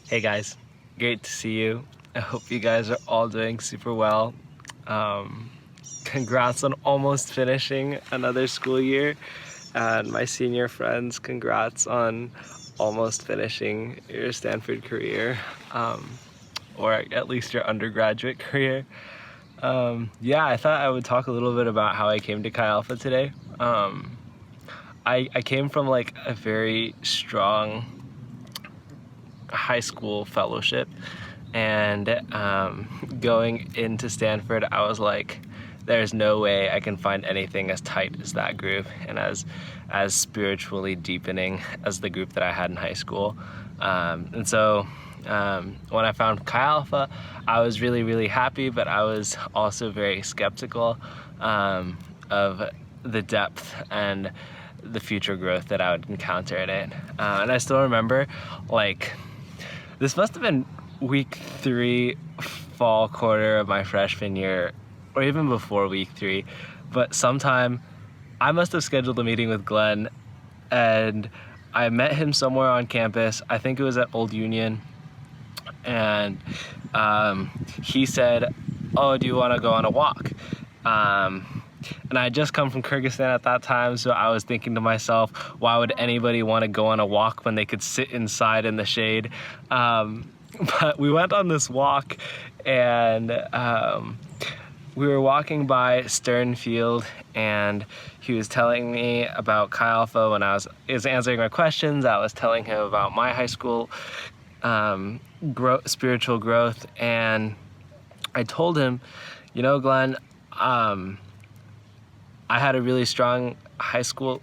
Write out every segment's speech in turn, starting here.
Hey guys, great to see you. I hope you guys are all doing super well. Congrats on almost finishing another school year. And my senior friends, congrats on almost finishing your Stanford career, or at least your undergraduate career. Yeah, I thought I would talk a little bit about how I came to Chi Alpha today. I came from like a very strong high school fellowship, and going into Stanford, I was like, there's no way I can find anything as tight as that group and as spiritually deepening as the group that I had in high school. And so when I found Chi Alpha, I was really, really happy, but I was also very skeptical of the depth and the future growth that I would encounter in it. And I still remember, like, this must have been week 3, fall quarter of my freshman year, or even before week 3, but sometime I must have scheduled a meeting with Glenn, and I met him somewhere on campus. I think it was at Old Union, and he said, "Oh, do you want to go on a walk?" And I had just come from Kyrgyzstan at that time, so I was thinking to myself, why would anybody want to go on a walk when they could sit inside in the shade? But we went on this walk, and we were walking by Stern Field, and he was telling me about Chi Alpha when I was answering my questions. I was telling him about my high school spiritual growth, and I told him, you know, Glenn, I had a really strong high school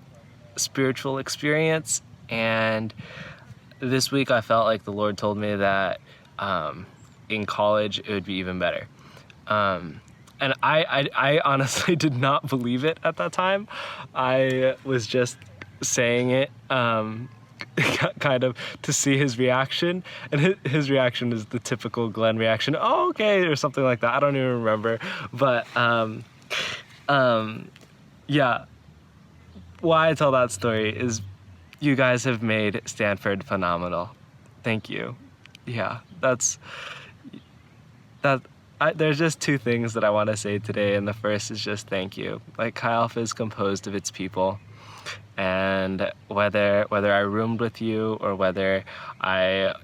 spiritual experience, and this week I felt like the Lord told me that in college it would be even better. And I honestly did not believe it at that time. I was just saying it kind of to see his reaction, and his reaction is the typical Glenn reaction, "Oh, okay," or something like that. I don't even remember, but yeah, why I tell that story is you guys have made Stanford phenomenal. Thank you. Yeah, there's just 2 things that I want to say today, and the first is just thank you. Like, Chi Alpha is composed of its people, and whether I roomed with you or whether my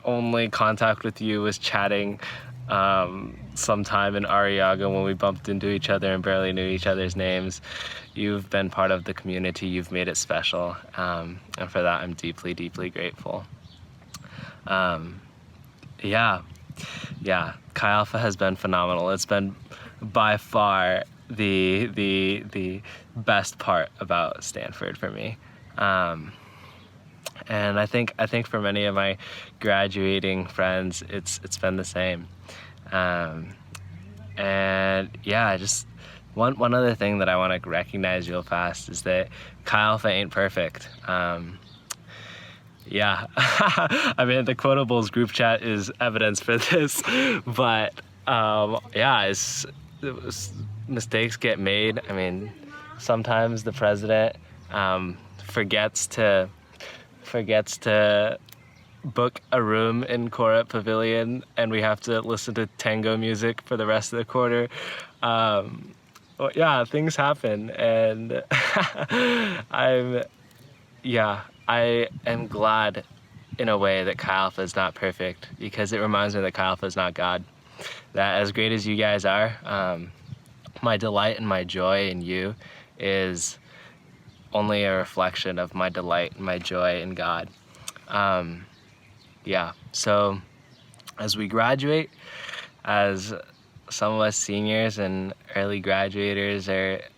only contact with you was chatting sometime in Arriaga when we bumped into each other and barely knew each other's names, you've been part of the community. You've made it special, and for that I'm deeply, deeply grateful. Yeah, Chi Alpha has been phenomenal. It's been by far the best part about Stanford for me. And I think for many of my graduating friends, it's been the same. And yeah, just one other thing that I want to recognize real fast is that Chi Alpha ain't perfect. Yeah, I mean, the Quotables group chat is evidence for this, but yeah, it was, mistakes get made. I mean, sometimes the president forgets to book a room in Korat Pavilion, and we have to listen to tango music for the rest of the quarter. Well, yeah, things happen, and I am glad in a way that Chi Alpha is not perfect, because it reminds me that Chi Alpha is not God. That as great as you guys are, my delight and my joy in you is only a reflection of my delight and my joy in God. Yeah, so as we graduate, as some of us seniors and early graduators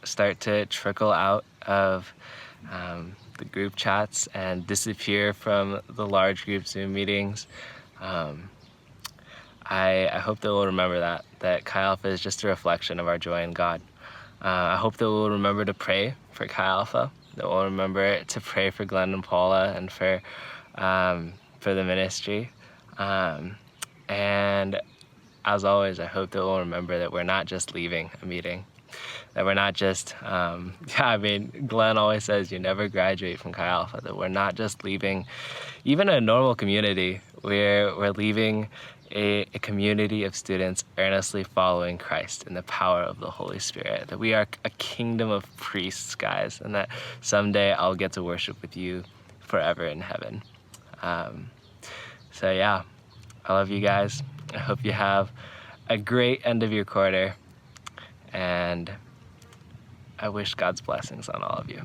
start to trickle out of the group chats and disappear from the large group Zoom meetings, I hope that we'll remember that Chi Alpha is just a reflection of our joy in God. I hope that we'll remember to pray for Chi Alpha, that we'll remember to pray for Glenn and Paula and for the ministry. And as always, I hope that we'll remember that we're not just leaving a meeting, that we're not just, I mean, Glenn always says you never graduate from Chi Alpha, that we're not just leaving even a normal community. We're leaving a community of students earnestly following Christ in the power of the Holy Spirit. That we are a kingdom of priests, guys, and that someday I'll get to worship with you forever in heaven. So yeah, I love you guys. I hope you have a great end of your quarter, and I wish God's blessings on all of you.